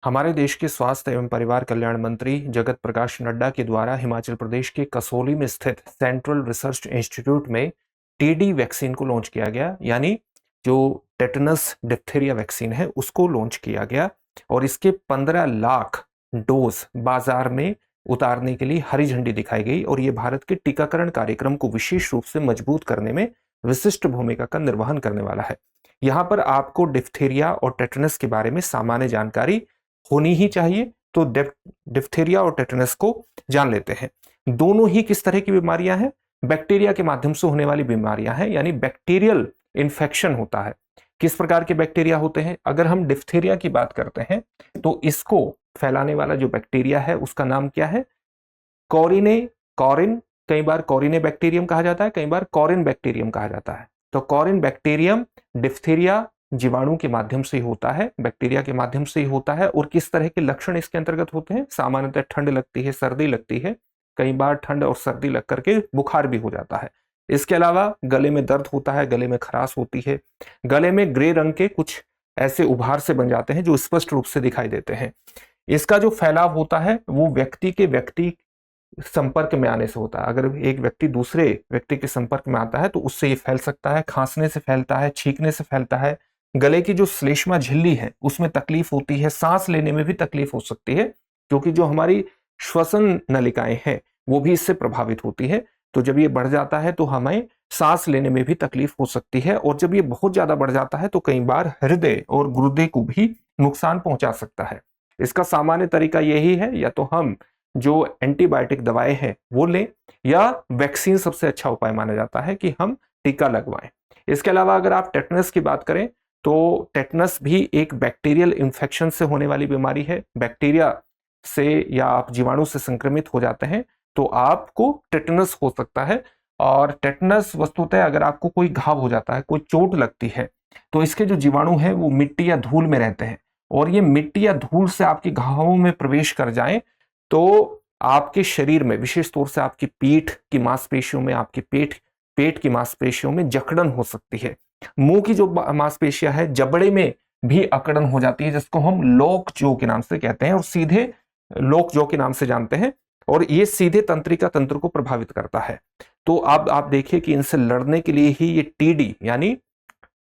हमारे देश के स्वास्थ्य एवं परिवार कल्याण मंत्री जगत प्रकाश नड्डा के द्वारा हिमाचल प्रदेश के कसौली में स्थित सेंट्रल रिसर्च इंस्टीट्यूट में टीडी वैक्सीन को लॉन्च किया गया, यानी जो टेटनस डिप्थीरिया वैक्सीन है उसको लॉन्च किया गया और इसके 15 लाख डोज बाजार में उतारने के लिए हरी झंडी दिखाई गई और ये भारत के टीकाकरण कार्यक्रम को विशेष रूप से मजबूत करने में विशिष्ट भूमिका का निर्वहन करने वाला है। यहाँ पर आपको डिप्थीरिया और टेटनस के बारे में सामान्य जानकारी होनी ही चाहिए, तो डिप्थीरिया और टेटनस को जान लेते हैं। दोनों ही किस तरह की बीमारियां हैं? बैक्टीरिया के माध्यम से होने वाली बीमारियां हैं, यानी बैक्टीरियल इन्फेक्शन होता है। किस प्रकार के बैक्टीरिया होते हैं? अगर हम डिप्थीरिया की बात करते हैं तो इसको फैलाने वाला जो बैक्टीरिया है उसका नाम क्या है? कॉरिन, कई बार कॉरिने बैक्टीरियम कहा जाता है, कई बार कॉरिन बैक्टीरियम कहा जाता है। तो कॉरिन बैक्टीरियम डिप्थीरिया जीवाणु के माध्यम से होता है, बैक्टीरिया के माध्यम से ही होता है। और किस तरह के लक्षण इसके अंतर्गत होते हैं? सामान्यतः ठंड लगती है, सर्दी लगती है, कई बार ठंड और सर्दी लग करके बुखार भी हो जाता है। इसके अलावा गले में दर्द होता है, गले में खराश होती है, गले में ग्रे रंग के कुछ ऐसे उभार से बन जाते हैं जो स्पष्ट रूप से दिखाई देते हैं। इसका जो फैलाव होता है वो व्यक्ति के व्यक्ति संपर्क में आने से होता है। अगर एक व्यक्ति दूसरे व्यक्ति के संपर्क में आता है तो उससे ये फैल सकता है, खांसने से फैलता है, छींकने से फैलता है, गले की जो श्लेष्मा झिल्ली है उसमें तकलीफ होती है, सांस लेने में भी तकलीफ हो सकती है, क्योंकि जो हमारी श्वसन नलिकाएं हैं वो भी इससे प्रभावित होती है। तो जब ये बढ़ जाता है तो हमें सांस लेने में भी तकलीफ हो सकती है, और जब ये बहुत ज्यादा बढ़ जाता है तो कई बार हृदय और गुर्दे को भी नुकसान पहुंचा सकता है। इसका सामान्य तरीका यही है, या तो हम जो एंटीबायोटिक दवाएं हैं वो लें, या वैक्सीन सबसे अच्छा उपाय माना जाता है कि हम टीका लगवाएं। इसके अलावा अगर आप टेटनस की बात करें तो टेटनस भी एक बैक्टीरियल इन्फेक्शन से होने वाली बीमारी है। बैक्टीरिया से या आप जीवाणु से संक्रमित हो जाते हैं तो आपको टेटनस हो सकता है। और टेटनस वस्तुतः अगर आपको कोई घाव हो जाता है, कोई चोट लगती है, तो इसके जो जीवाणु हैं वो मिट्टी या धूल में रहते हैं, और ये मिट्टी या धूल से आपके घावों में प्रवेश कर जाएं तो आपके शरीर में, विशेष तौर से आपकी पीठ की मांसपेशियों में, आपके पेट की मांसपेशियों में जकड़न हो सकती है। मुंह की जो मांसपेशियां है, जबड़े में भी अकड़न हो जाती है, जिसको हम लोक जो के नाम से कहते हैं और सीधे लोक जो के नाम से जानते हैं, और ये सीधे तंत्रिका तंत्र को प्रभावित करता है। तो अब आप देखिए कि इनसे लड़ने के लिए ही ये टीडी यानी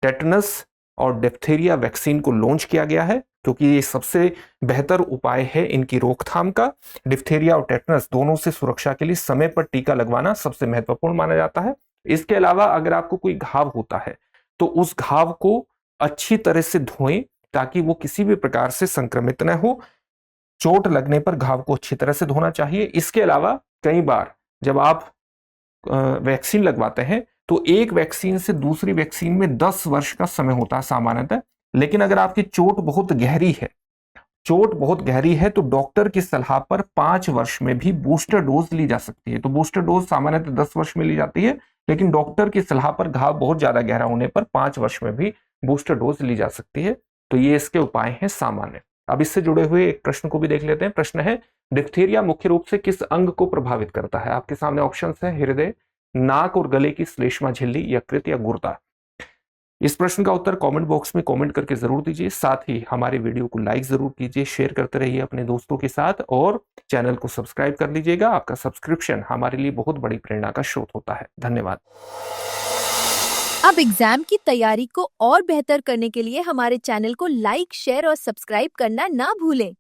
टेटनस और डिप्थीरिया वैक्सीन को लॉन्च किया गया है, क्योंकि ये सबसे बेहतर उपाय है इनकी रोकथाम का। डिप्थीरिया और टेटनस दोनों से सुरक्षा के लिए समय पर टीका लगवाना सबसे महत्वपूर्ण माना जाता है। इसके अलावा अगर आपको कोई घाव होता है तो उस घाव को अच्छी तरह से धोएं ताकि वो किसी भी प्रकार से संक्रमित न हो। चोट लगने पर घाव को अच्छी तरह से धोना चाहिए। इसके अलावा कई बार जब आप वैक्सीन लगवाते हैं तो एक वैक्सीन से दूसरी वैक्सीन में 10 वर्ष का समय होता है सामान्यतः, लेकिन अगर आपकी चोट बहुत गहरी है तो डॉक्टर की सलाह पर 5 वर्ष में भी बूस्टर डोज ली जा सकती है। तो बूस्टर डोज सामान्यतः 10 वर्ष में ली जाती है, लेकिन डॉक्टर की सलाह पर घाव बहुत ज्यादा गहरा होने पर 5 वर्ष में भी बूस्टर डोज ली जा सकती है। तो ये इसके उपाय हैं सामान्य। अब इससे जुड़े हुए एक प्रश्न को भी देख लेते हैं। प्रश्न है, डिप्थीरिया मुख्य रूप से किस अंग को प्रभावित करता है? आपके सामने ऑप्शंस हैं, हृदय, नाक और गले की श्लेष्मा झिल्ली, यकृत या गुर्दा। इस प्रश्न का उत्तर कमेंट बॉक्स में कमेंट करके जरूर दीजिए। साथ ही हमारे वीडियो को लाइक जरूर कीजिए, शेयर करते रहिए अपने दोस्तों के साथ, और चैनल को सब्सक्राइब कर लीजिएगा। आपका सब्सक्रिप्शन हमारे लिए बहुत बड़ी प्रेरणा का स्रोत होता है। धन्यवाद। अब एग्जाम की तैयारी को और बेहतर करने के लिए हमारे चैनल को लाइक, शेयर और सब्सक्राइब करना ना भूलें।